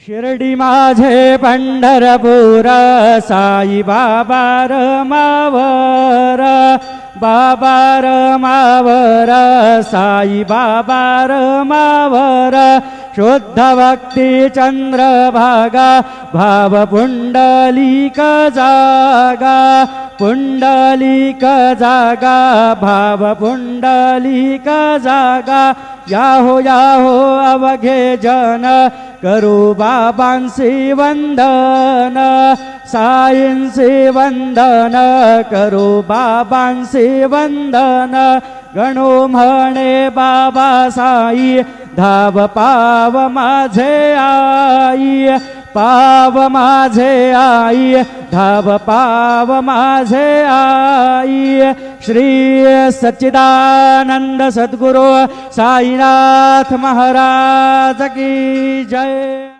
शिर्डी माझे पंढरपूर साई बाबा रमावर बाबा रमावर साई बाबा रमावर शुद्ध भक्ती चंद्रभागा भाव पुंडलिक जागा पुंडलिक जागा भाव पुंडलिक जागा याहो याहो अवघे जन करू बाबांसी वंदन साईंसी वंदन करू बाबांसी वंदन गणू म्हणे बाबा साई धाव पाव माझे आई पाव माझे आई धाव पाव माझे आई श्री सच्चिदानंद सद्गुरु साईनाथ महाराज की जय।